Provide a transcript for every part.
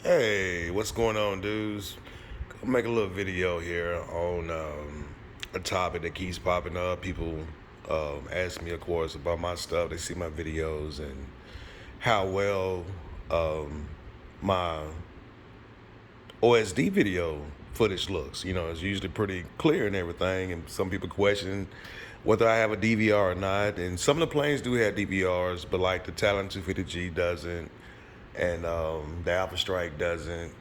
Hey, what's going on, dudes? I'll make a little video here on a topic that keeps popping up. People ask me, of course, about my stuff. They see my videos and how well um, my OSD video footage looks. You know, it's usually pretty clear and everything. And some people question whether I have a DVR or not. And some of the planes do have DVRs, but like the Talon 250G doesn't, and the Alpha Strike doesn't,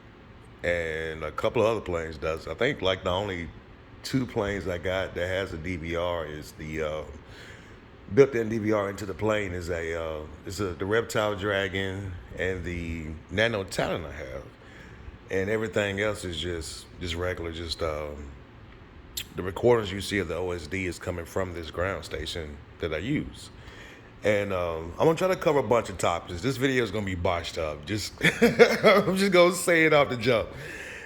and a couple of other planes does. I think like the only two planes I got that has a DVR is the built-in DVR into the plane is the Reptile Dragon and the Nano Talon I have, and everything else is just regular. Just the recordings you see of the OSD is coming from this ground station that I use. And I'm gonna try to cover a bunch of topics. This video is gonna be botched up. Just I'm just gonna say it off the jump.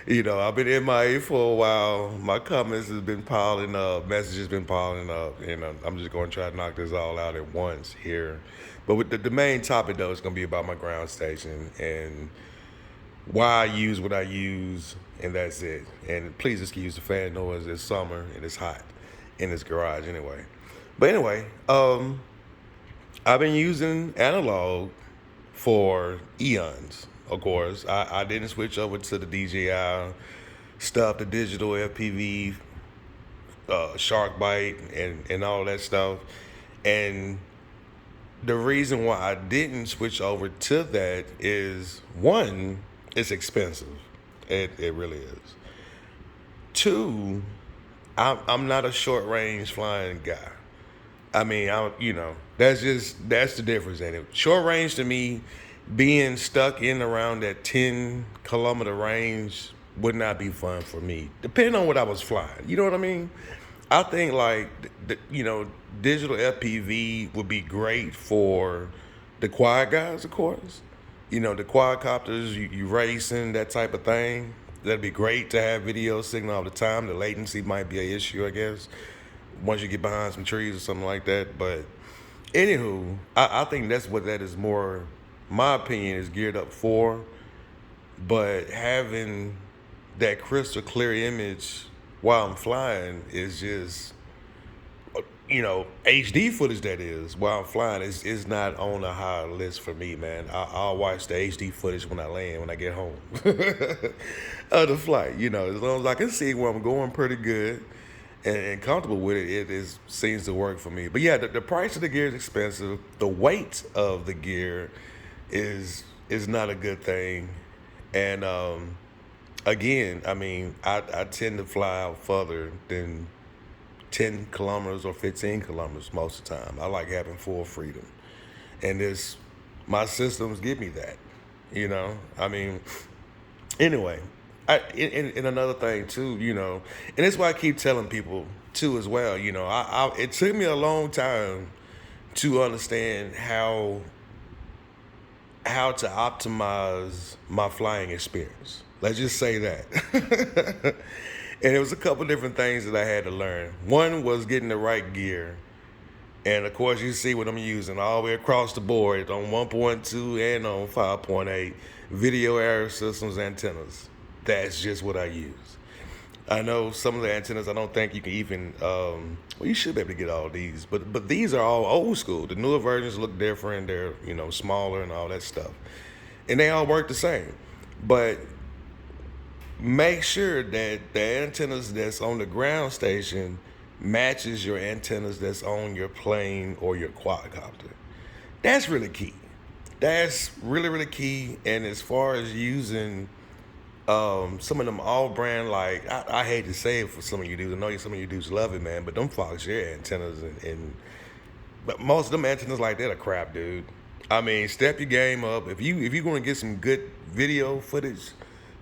You know, I've been MIA for a while. My comments has been piling up, messages been piling up, and I'm just gonna try to knock this all out at once here. But with the main topic though is gonna be about my ground station and why I use what I use, and that's it. And please excuse the fan noise. It's summer and it's hot in this garage anyway. But anyway, I've been using analog for eons, of course. I didn't switch over to the DJI stuff, the digital FPV, shark bite, and all that stuff. And the reason why I didn't switch over to that is, one, it's expensive. It really is. Two, I'm not a short range flying guy. I mean, that's the difference in it. Short range to me, being stuck in around that 10-kilometer range would not be fun for me, depending on what I was flying. You know what I mean? I think like, digital FPV would be great for the quad guys, of course. You know, the quadcopters, you racing, that type of thing. That'd be great to have video signal all the time. The latency might be an issue, I guess, once you get behind some trees or something like that. But anywho, I think that's what that is more, my opinion, is geared up for. But having that crystal clear image while I'm flying is just, HD footage, that is, while I'm flying is not on a high list for me, man. I'll watch the HD footage when I get home of the flight. As long as I can see where I'm going pretty good and comfortable with it, seems to work for me. But yeah, the price of the gear is expensive. The weight of the gear is not a good thing. And again, I mean, I tend to fly out further than 10 kilometers or 15 kilometers most of the time. I like having full freedom. And my systems give me that, I mean, anyway, and another thing too, and that's why I keep telling people too as well, it took me a long time to understand how to optimize my flying experience. Let's just say that. And it was a couple different things that I had to learn. One was getting the right gear. And of course, you see what I'm using all the way across the board on 1.2 and on 5.8 video area systems antennas. That's just what I use. I know some of the antennas, I don't think you can even, you should be able to get all these, but these are all old school. The newer versions look different. They're, smaller and all that stuff. And they all work the same. But make sure that the antennas that's on the ground station matches your antennas that's on your plane or your quadcopter. That's really key. That's really, really key. And as far as using some of them all brand, like I hate to say it for some of you dudes. I know some of you dudes love it, man, but them Fox Air antennas but most of them antennas like that are crap, dude. I mean, step your game up. If you're gonna get some good video footage,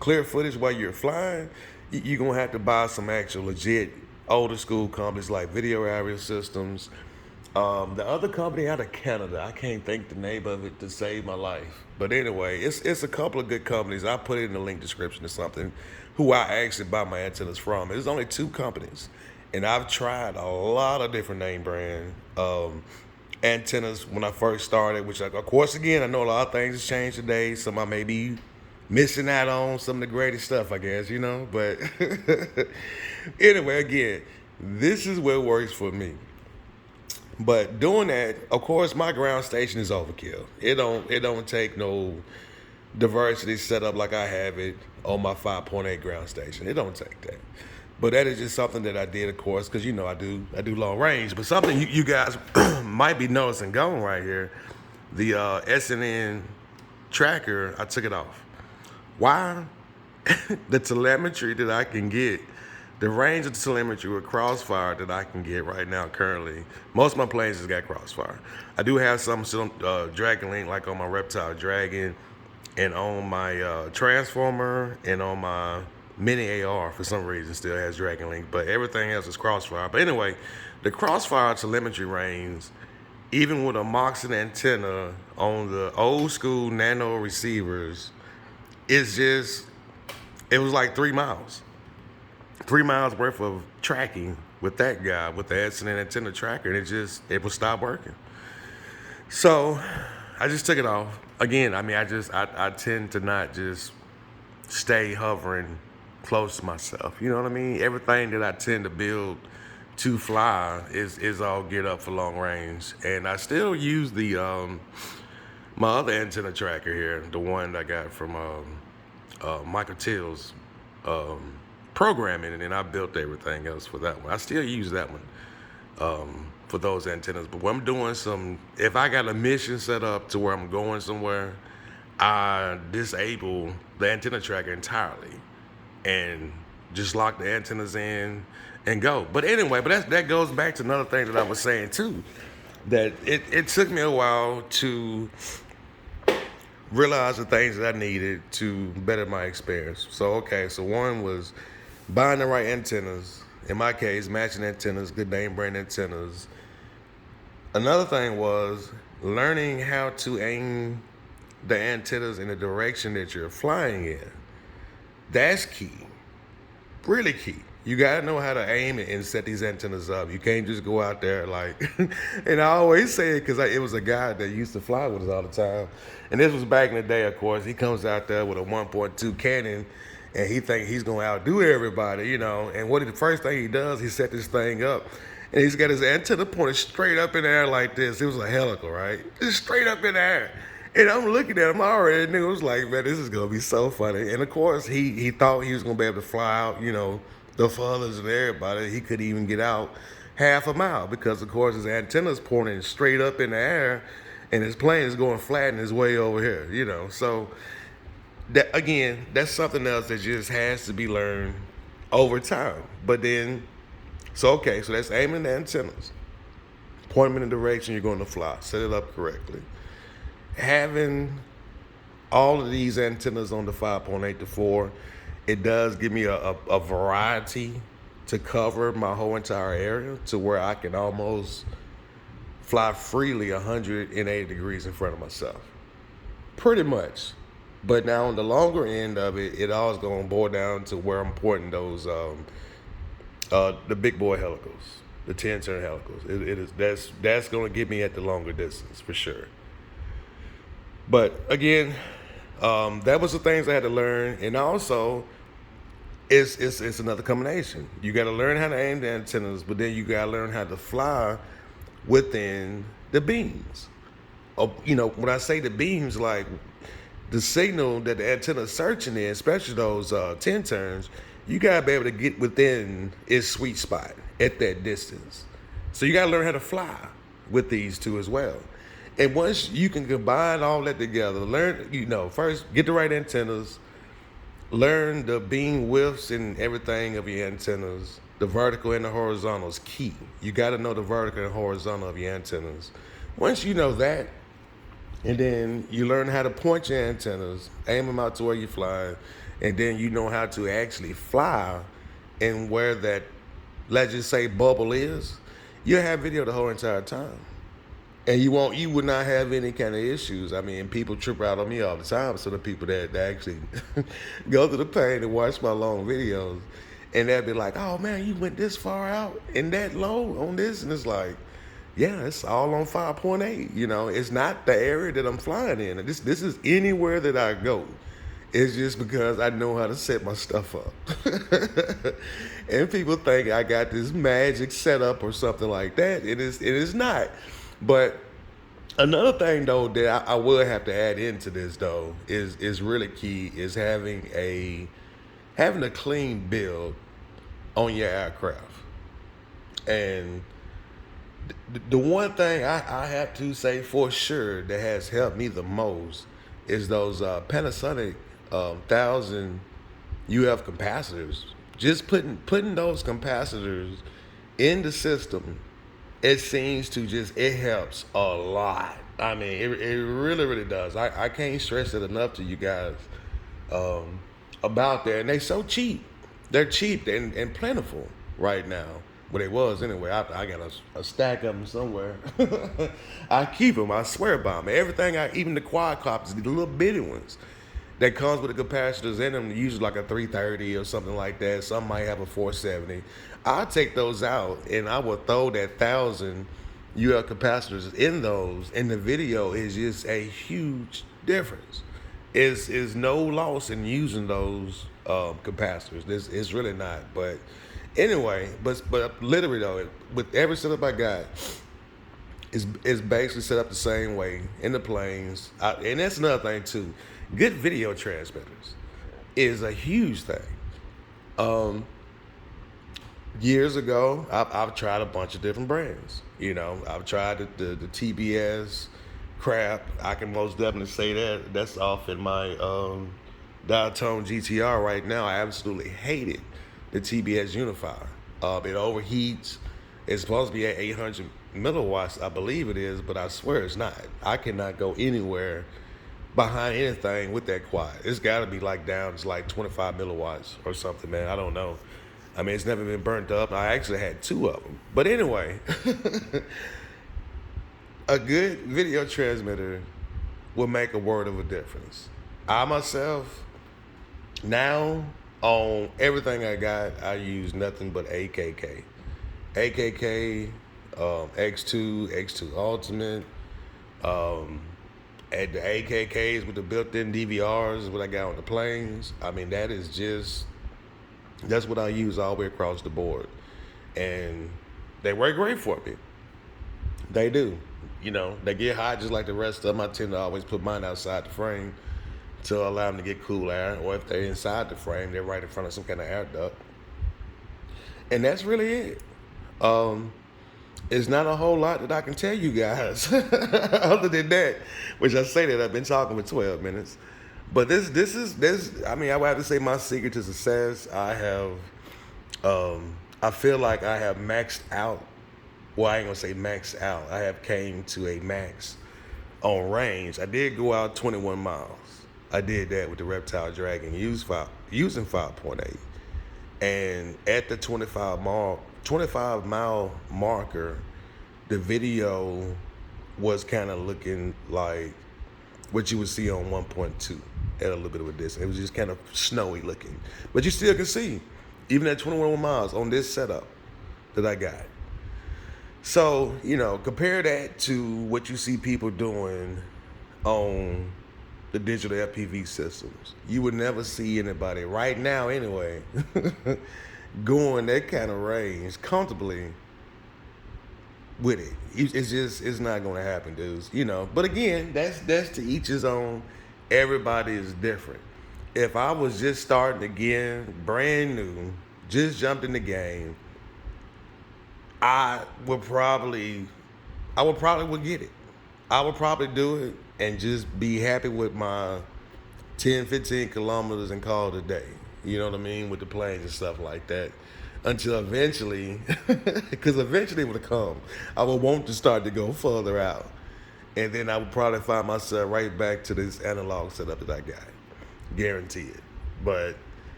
clear footage while you're flying, you're gonna have to buy some actual legit older school companies like Video Area Systems. The other company out of Canada, I can't think the name of it to save my life. But anyway, it's a couple of good companies. I'll put it in the link description or something, who I actually buy my antennas from. There's only two companies. And I've tried a lot of different name brand antennas when I first started, which, of course, again, I know a lot of things have changed today. Some I may be missing out on some of the greatest stuff, I guess, you know. But anyway, again, this is what works for me. But doing that, of course, my ground station is overkill. It don't take no diversity setup like I have it on my 5.8 ground station. It don't take that. But that is just something that I did, of course, because I do long range. But something you guys might be noticing going right here, the SNN tracker, I took it off. Why? The telemetry that I can get, the range of telemetry with Crossfire that I can get right now currently, most of my planes has got Crossfire. I do have some Dragon Link, like on my Reptile Dragon, and on my Transformer, and on my Mini AR for some reason still has Dragon Link, but everything else is Crossfire. But anyway, the Crossfire telemetry range, even with a Moxon antenna on the old school nano receivers, it was like 3 miles. 3 miles worth of tracking with that guy, with the SNN antenna tracker, and it would stop working. So I just took it off. Again, I mean, I tend to not just stay hovering close to myself. You know what I mean? Everything that I tend to build to fly is all geared up for long range. And I still use the my other antenna tracker here, the one that I got from Michael Till's programming, and then I built everything else for that one. I still use that one for those antennas. But when I'm doing if I got a mission set up to where I'm going somewhere, I disable the antenna tracker entirely and just lock the antennas in and go. But anyway, that goes back to another thing that I was saying too, that it took me a while to realize the things that I needed to better my experience. So one was buying the right antennas. In my case, matching antennas, good name brand antennas. Another thing was learning how to aim the antennas in the direction that you're flying in. That's key, really key. You gotta know how to aim it and set these antennas up. You can't just go out there like, and I always say it because it was a guy that used to fly with us all the time. And this was back in the day, of course. He comes out there with a 1.2 Canon, and he thinks he's gonna outdo everybody, you know. And the first thing he does, he set this thing up, and he's got his antenna pointed straight up in the air like this. It was a helical, right? Just straight up in the air. And I'm looking at him, I already knew. It was like, man, this is gonna be so funny. And of course, he thought he was gonna be able to fly out, you know, the fathers and everybody. He couldn't even get out half a mile because, of course, his antenna's pointing straight up in the air, and his plane is going flat in his way over here, you know. So that, again, that's something else that just has to be learned over time. But then, so that's aiming the antennas, point them in the direction you're going to fly, set it up correctly. Having all of these antennas on the 5.8 to 4, it does give me a variety to cover my whole entire area to where I can almost fly freely 180 degrees in front of myself. Pretty much. But now on the longer end of it, it all is going to boil down to where I'm pointing those, the big boy helicals, the 10-turn helicals. That's going to get me at the longer distance for sure. But again, that was the things I had to learn, and also it's another combination. You got to learn how to aim the antennas, but then you got to learn how to fly within the beams. You know, when I say the beams, like the signal that the antenna is searching in, especially those 10 turns, you got to be able to get within its sweet spot at that distance. So you got to learn how to fly with these two as well. And once you can combine all that together, learn, first get the right antennas, learn the beam widths and everything of your antennas. The vertical and the horizontal is key. You got to know the vertical and horizontal of your antennas. Once you know that, and then you learn how to point your antennas, aim them out to where you're flying, and then you know how to actually fly and where that, let's just say, bubble is, you'll have video the whole entire time. And you would not have any kind of issues. I mean, people trip out on me all the time. So the people that actually go through the pain and watch my long videos, and they'll be like, "Oh man, you went this far out and that low on this," and it's like, yeah, it's all on 5.8. You know, it's not the area that I'm flying in. This is anywhere that I go. It's just because I know how to set my stuff up. And people think I got this magic setup or something like that. It is not. But another thing though that I will have to add into this though is really key is having a clean build on your aircraft. And the one thing I have to say for sure that has helped me the most is those Panasonic 1000 UF capacitors. Just putting those capacitors in the system, it seems to it helps a lot. I mean, it really, really does. I can't stress it enough to you guys about that. And they're so cheap. They're cheap and plentiful right now. Well, they was anyway. I got a stack of them somewhere. I keep them. I swear by them. Everything, even the quad copies, the little bitty ones that comes with the capacitors in them, usually like a 330 or something like that. Some might have a 470. I'll take those out and I will throw that 1000 UL capacitors in those, and the video is just a huge difference. Is no loss in using those capacitors. It's really not. But anyway, but literally though, with every setup I got, is basically set up the same way in the planes. And that's another thing too. Good video transmitters is a huge thing. Years ago, I've tried a bunch of different brands. I've tried the TBS crap. I can most definitely say that's off in my diatone GTR right now. I absolutely hated the TBS Unifier. It overheats. It's supposed to be at 800 milliwatts, I believe it is, but I swear it's not. I cannot go anywhere behind anything with that quad. It's got to be like down to like 25 milliwatts or something, man. I don't know. I mean, it's never been burnt up. I actually had 2 of them. But anyway, a good video transmitter will make a world of a difference. I myself, now on everything I got, I use nothing but AKK. AKK, X2, X2 Ultimate, at the AKKs with the built-in DVRs is what I got on the planes. I mean, that's what I use all the way across the board. And they work great for me. They do. They get hot just like the rest of them. I tend to always put mine outside the frame to allow them to get cool air. Or if they're inside the frame, they're right in front of some kind of air duct. And that's really it. It's not a whole lot that I can tell you guys other than that, which I say that I've been talking for 12 minutes. But I mean, I would have to say my secret to success, I feel like I have maxed out. Well, I ain't gonna say maxed out. I have came to a max on range. I did go out 21 miles. I did that with the Reptile Dragon using 5.8. And at the 25-mile marker, the video was kind of looking like what you would see on 1.2 at a little bit of a distance. It was just kind of snowy looking. But you still can see, even at 21 miles on this setup that I got. So, compare that to what you see people doing on the digital FPV systems. You would never see anybody right now anyway going that kind of range comfortably with it. It's not going to happen, dudes. But again, that's to each his own. Everybody is different. If I was just starting again, brand new, just jumped in the game, I would probably get it. I would probably do it and just be happy with my 10, 15 kilometers and call it a day. You know what I mean? With the planes and stuff like that. Until eventually, because eventually it would come, I would want to start to go further out. And then I would probably find myself right back to this analog setup that I got. Guaranteed. But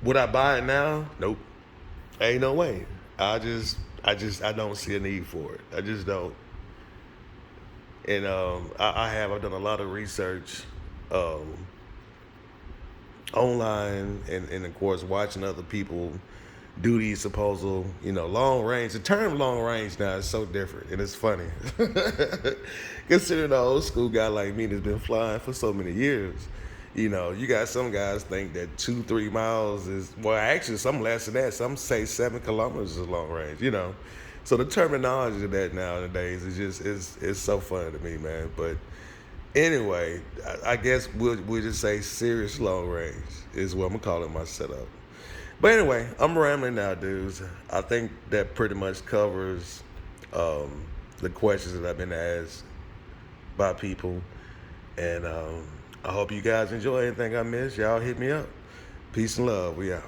would I buy it now? Nope. Ain't no way. I don't see a need for it. I just don't. And I've done a lot of research online and of course watching other people do these supposed, long range. The term long range now is so different, and it's funny. Considering an old school guy like me that's been flying for so many years, You know, you got some guys think that 2-3 miles is, well, actually some less than that. Some say 7 kilometers is long range. You know, so the terminology of that nowadays is just is so funny to me, man. But anyway, I guess we'll just say serious long range is what I'm calling my setup. But anyway, I'm rambling now, dudes. I think that pretty much covers the questions that I've been asked by people. And I hope you guys enjoy anything I missed. Y'all hit me up. Peace and love. We out.